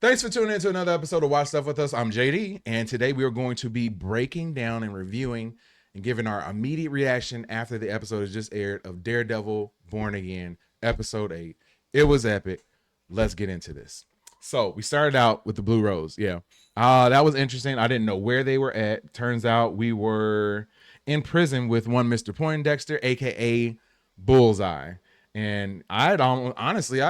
Thanks for tuning in to another episode of Watch Stuff with Us. I'm JD, and today we are going to be breaking down and reviewing and giving our immediate reaction after the episode has just aired of Daredevil Born Again, episode 8. It was epic. Let's get into this. So we started out with the Blue Rose. Yeah. That was interesting. I didn't know where they were at. Turns out we were in prison with one Mr. Poindexter, aka Bullseye. And I had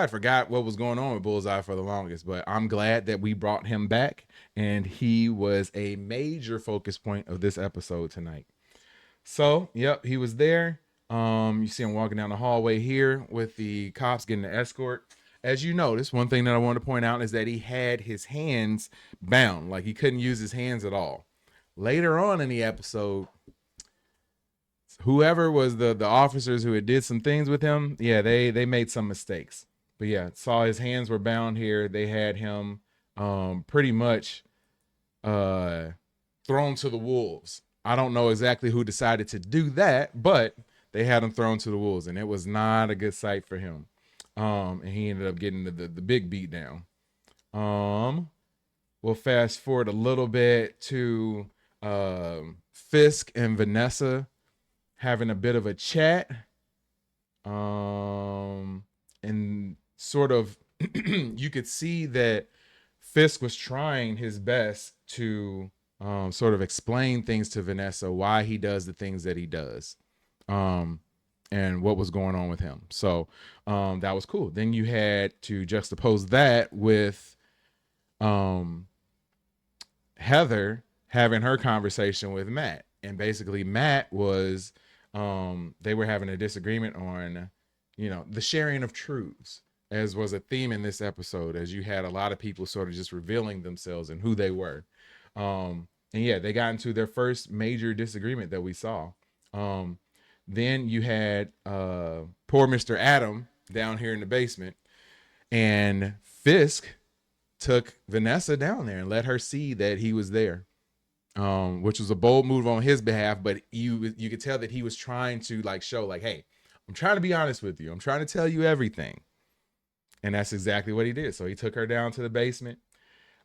forgot what was going on with Bullseye for the longest, but I'm glad that we brought him back, and he was a major focus point of this episode tonight. So, yep, he was there. You see him walking down the hallway here with the cops getting the escort. As you notice, one thing that I want to point out is that he had his hands bound, like he couldn't use his hands at all. Later on in the episode, whoever was the officers who had did some things with him, yeah, they made some mistakes. But yeah, saw his hands were bound here. They had him pretty much thrown to the wolves. I don't know exactly who decided to do that, but they had him thrown to the wolves, and it was not a good sight for him. And he ended up getting the big beat down. We'll fast forward a little bit to Fisk and Vanessa having a bit of a chat, and sort of you could see that Fisk was trying his best to sort of explain things to Vanessa, why he does the things that he does, and what was going on with him. So that was cool. Then you had to juxtapose that with Heather having her conversation with Matt, and basically Matt was they were having a disagreement on, the sharing of truths, as was a theme in this episode, as you had a lot of people sort of just revealing themselves and who they were. And yeah, they got into their first major disagreement that we saw. Then you had poor Mr. Adam down here in the basement, and Fisk took Vanessa down there and let her see that he was there. Which was a bold move on his behalf, but you could tell that he was trying to show hey, I'm trying to be honest with you. I'm trying to tell you everything. And that's exactly what he did. So he took her down to the basement.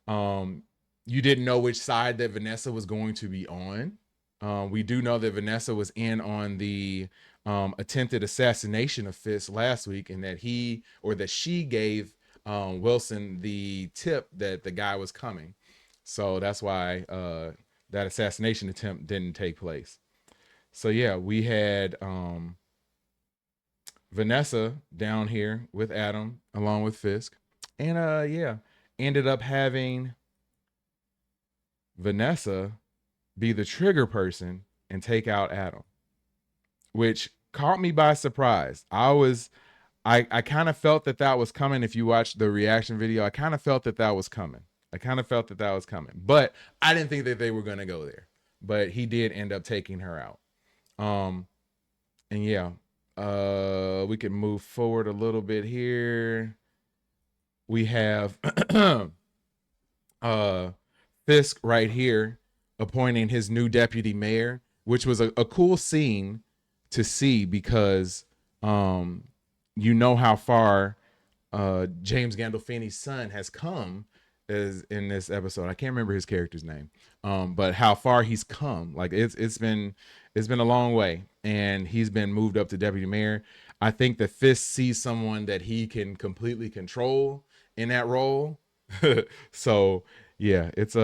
You didn't know which side that Vanessa was going to be on. We do know that Vanessa was in on the attempted assassination of Fisk last week, and that she gave Wilson the tip that the guy was coming. So that's why that assassination attempt didn't take place. So yeah, we had Vanessa down here with Adam along with Fisk, and ended up having Vanessa be the trigger person and take out Adam, which caught me by surprise. I kind of felt that was coming. If you watch the reaction video, I kind of felt that was coming. But I didn't think that they were going to go there. But he did end up taking her out. And yeah, we can move forward a little bit here. We have Fisk right here appointing his new deputy mayor, which was a cool scene to see, because you know how far James Gandolfini's son has come is in this episode. I can't remember his character's name, but how far he's come. It's been a long way, and he's been moved up to deputy mayor. I think that Fisk sees someone that he can completely control in that role. So yeah, it's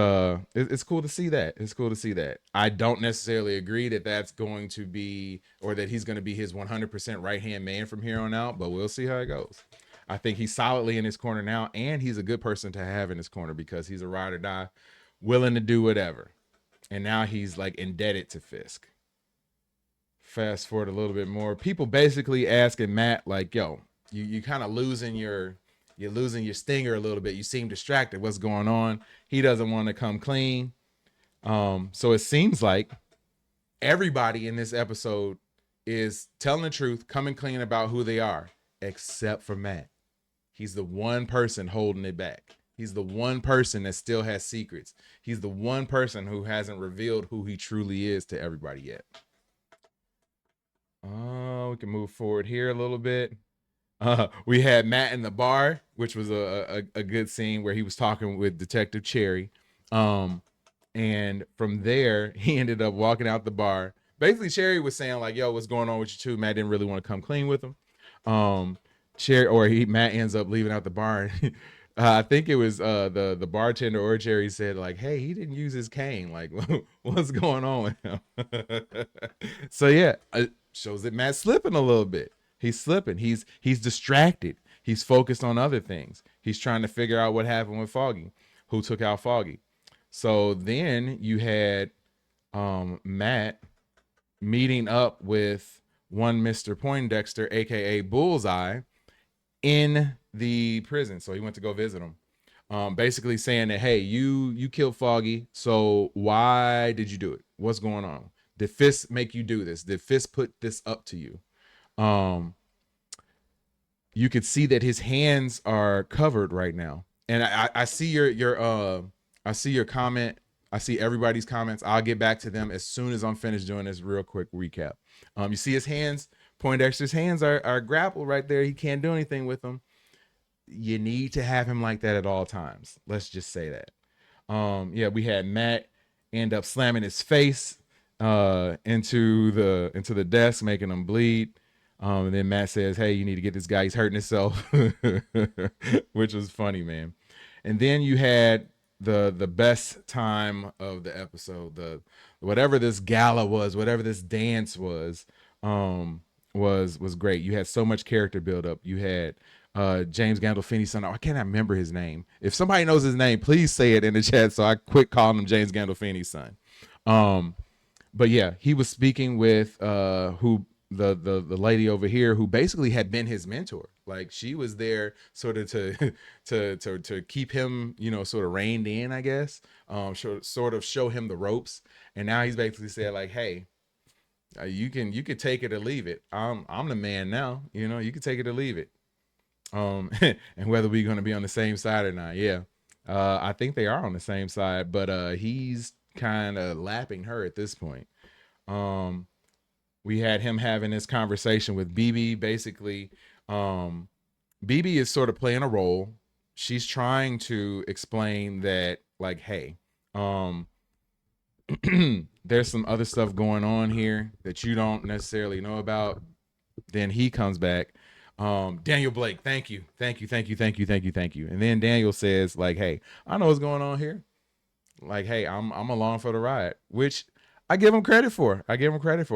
cool to see that. It's cool to see that. I don't necessarily agree that that's going to be, or that he's going to be his 100% right hand man from here on out, but we'll see how it goes. I think he's solidly in his corner now, and he's a good person to have in his corner because he's a ride or die, willing to do whatever. And now he's indebted to Fisk. Fast forward a little bit more. People basically asking Matt, yo, you kind of losing your stinger a little bit. You seem distracted. What's going on? He doesn't want to come clean. So it seems like everybody in this episode is telling the truth, coming clean about who they are, except for Matt. He's the one person holding it back. He's the one person that still has secrets. He's the one person who hasn't revealed who he truly is to everybody yet. We can move forward here a little bit. We had Matt in the bar, which was a good scene where he was talking with Detective Cherry. Um, and from there, he ended up walking out the bar. Basically, Cherry was saying like, "Yo, what's going on with you two?" Matt didn't really want to come clean with him. Um, Matt ends up leaving out the bar. I think it was the bartender or Cherry said like, "Hey, he didn't use his cane. Like, what's going on with him?" So yeah, shows that Matt's slipping a little bit. He's slipping. He's distracted. He's focused on other things. He's trying to figure out what happened with Foggy, who took out Foggy. So then you had Matt meeting up with one Mr. Poindexter, aka Bullseye, in the prison. So he went to go visit him. Basically saying that, hey, you killed Foggy, so why did you do it? What's going on? Did Fisk make you do this? Did Fisk put this up to you? Um, you could see that his hands are covered right now. And I see I see your comment. I see everybody's comments. I'll get back to them as soon as I'm finished doing this real quick recap. You see his hands, Poindexter's hands are grappled right there. He can't do anything with them. You need to have him like that at all times. Let's just say that. Yeah, we had Matt end up slamming his face into the desk, making him bleed. And then Matt says, "Hey, you need to get this guy. He's hurting himself," which was funny, man. And then you had the best time of the episode, the whatever this gala was, whatever this dance was great. You had so much character build up. You had James Gandolfini's son. Oh, I cannot remember his name. If somebody knows his name, please say it in the chat so I quit calling him James Gandolfini's son. But yeah, he was speaking with who the lady over here who basically had been his mentor. Like she was there sort of to to keep him, you know, sort of reined in, I guess. Sort of show him the ropes. And now he's basically said like, hey, you can take it or leave it. I'm the man now. You know, you can take it or leave it. And whether we're going to be on the same side or not, yeah. I think they are on the same side, but he's kind of lapping her at this point. We had him having this conversation with BB. Basically, BB is sort of playing a role. She's trying to explain that, like, hey, there's some other stuff going on here that you don't necessarily know about. Then he comes back. Daniel Blake, thank you. And then Daniel says, like, hey, I know what's going on here. Like, hey, I'm along for the ride, which I give him credit for.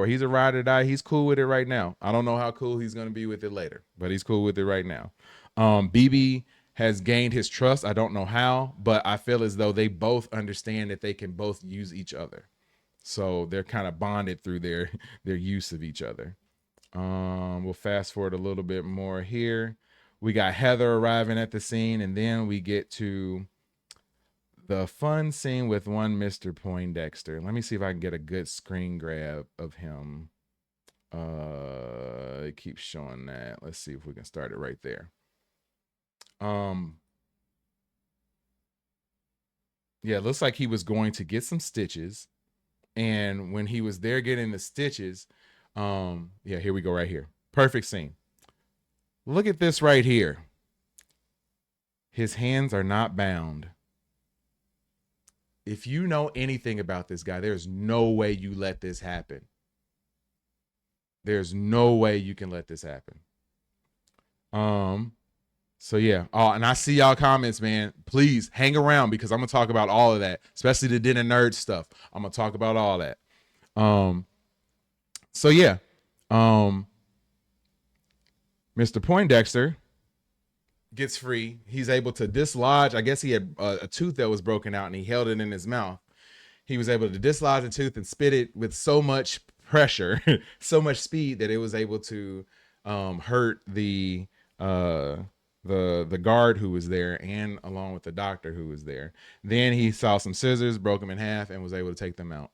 He's a ride or die. He's cool with it right now. I don't know how cool he's gonna be with it later, but he's cool with it right now. BB has gained his trust. I don't know how, but I feel as though they both understand that they can both use each other. So they're kind of bonded through their use of each other. We'll fast forward a little bit more here. We got Heather arriving at the scene, and then we get to the fun scene with one Mr. Poindexter. Let me see if I can get a good screen grab of him. It keeps showing that. Let's see if we can start it right there. Yeah, it looks like he was going to get some stitches. And when he was there getting the stitches, yeah, here we go right here. Perfect scene. Look at this right here. His hands are not bound. If you know anything about this guy, there's no way you let this happen. There's no way you can let this happen. So yeah. Oh, and I see y'all comments, man. Please hang around because I'm gonna talk about all of that, especially the Den of Nerds stuff. I'm gonna talk about all that. So yeah. Mr. Poindexter gets free. He's able to dislodge. I guess he had a tooth that was broken out and he held it in his mouth. He was able to dislodge the tooth and spit it with so much pressure, so much speed that it was able to hurt the guard who was there and along with the doctor who was there. Then he saw some scissors, broke them in half, and was able to take them out,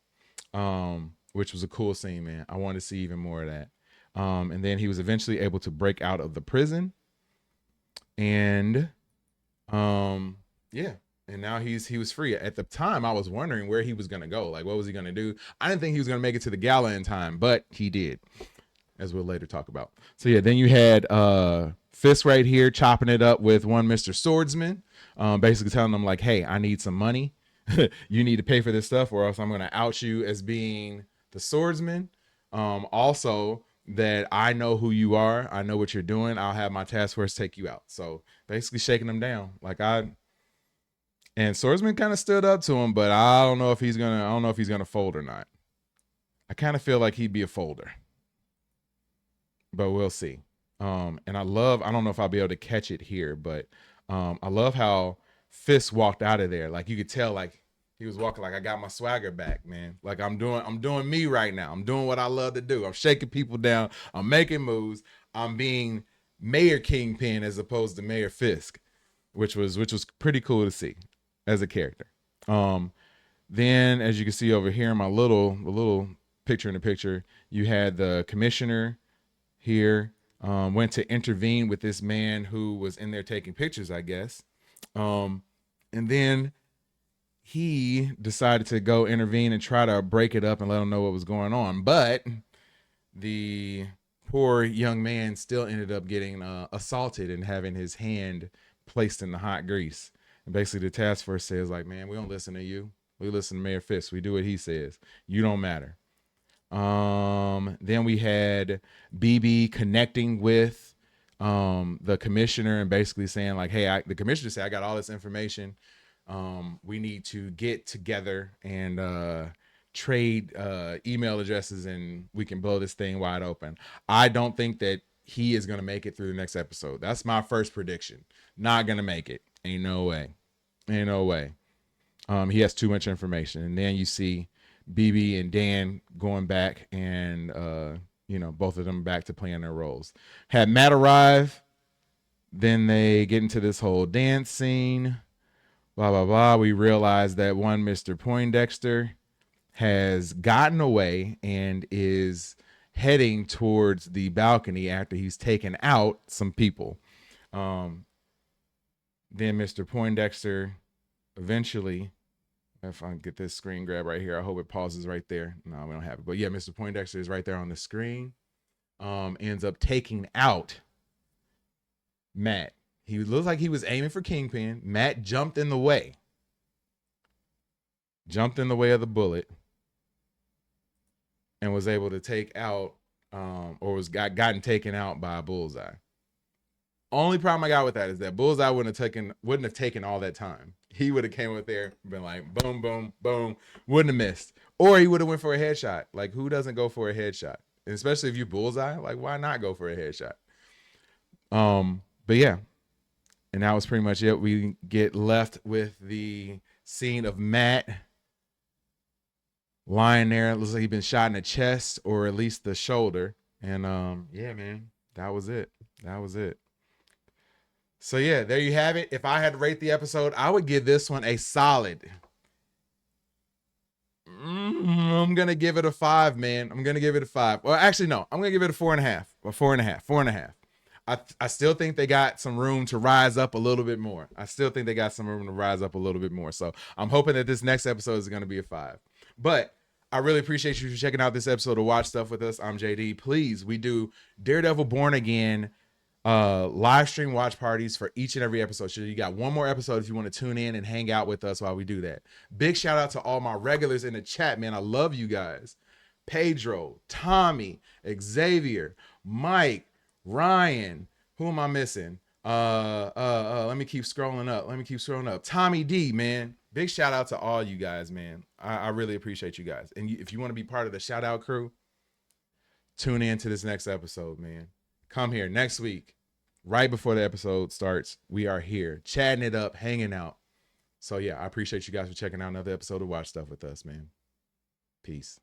which was a cool scene, man. I wanted to see even more of that. And then he was eventually able to break out of the prison. And yeah, and now he was free. At the time, I was wondering where he was gonna go. Like, what was he gonna do? I didn't think he was gonna make it to the gala in time, but he did. as we'll later talk about. So yeah, then you had Fisk right here chopping it up with one Mr. Swordsman, basically telling them like, hey, I need some money. You need to pay for this stuff or else I'm going to out you as being the swordsman. Also, that I know who you are. I know what you're doing. I'll have my task force take you out. So basically shaking them down. And Swordsman kind of stood up to him, but I don't know if he's gonna fold or not. I kind of feel like he'd be a folder, but we'll see. And I don't know if I'll be able to catch it here, but I love how Fisk walked out of there. Like you could tell, like he was walking like I got my swagger back, man. Like I'm doing me right now. I'm doing what I love to do. I'm shaking people down. I'm making moves. I'm being Mayor Kingpin as opposed to Mayor Fisk, which was pretty cool to see as a character. Then as you can see over here in my little picture in the picture, you had the commissioner here, went to intervene with this man who was in there taking pictures, I guess. And then he decided to go intervene and try to break it up and let him know what was going on. But the poor young man still ended up getting assaulted and having his hand placed in the hot grease. And basically the task force says like, man, we don't listen to you. We listen to Mayor Fisk. We do what he says. You don't matter. Then we had BB connecting with the commissioner and basically saying like, hey, the commissioner said, I got all this information. We need to get together and trade email addresses and we can blow this thing wide open. I don't think that he is going to make it through the next episode. That's my first prediction. Not going to make it. Ain't no way. He has too much information. And then you see BB and Dan going back and, both of them back to playing their roles. Had Matt arrive. Then they get into this whole dance scene. Blah, blah, blah. We realize that one Mr. Poindexter has gotten away and is heading towards the balcony after he's taken out some people. Then Mr. Poindexter eventually, if I can get this screen grab right here, I hope it pauses right there. No, we don't have it. But yeah, Mr. Poindexter is right there on the screen. Ends up taking out Matt. He looks like he was aiming for Kingpin. Matt jumped in the way of the bullet and was able to take out gotten taken out by Bullseye. Only problem I got with that is that Bullseye wouldn't have taken all that time. He would have came up there and been like, boom, boom, boom, wouldn't have missed. Or he would have went for a headshot. Like, who doesn't go for a headshot? And especially if you Bullseye, like, why not go for a headshot? But yeah. And that was pretty much it. We get left with the scene of Matt lying there. It looks like he'd been shot in the chest or at least the shoulder. And yeah, man, that was it. So yeah, there you have it. If I had to rate the episode, I would give this one a solid. I'm going to give it a 5, man. I'm going to give it a 5. Well, actually, no. I'm going to give it a 4.5. A 4.5. I still think they got some room to rise up a little bit more. So I'm hoping that this next episode is going to be a 5. But I really appreciate you for checking out this episode of Watch Stuff with us. I'm JD. Please, we do Daredevil Born Again live stream watch parties for each and every episode. So you got one more episode if you want to tune in and hang out with us while we do that. Big shout out to all my regulars in the chat, man. I love you guys. Pedro, Tommy, Xavier, Mike, Ryan. Who am I missing? Let me keep scrolling up. Tommy D, man. Big shout out to all you guys, man. I really appreciate you guys. And if you want to be part of the shout out crew, tune in to this next episode, man. Come here next week, right before the episode starts. We are here, chatting it up, hanging out. So yeah, I appreciate you guys for checking out another episode of Watch Stuff with us, man. Peace.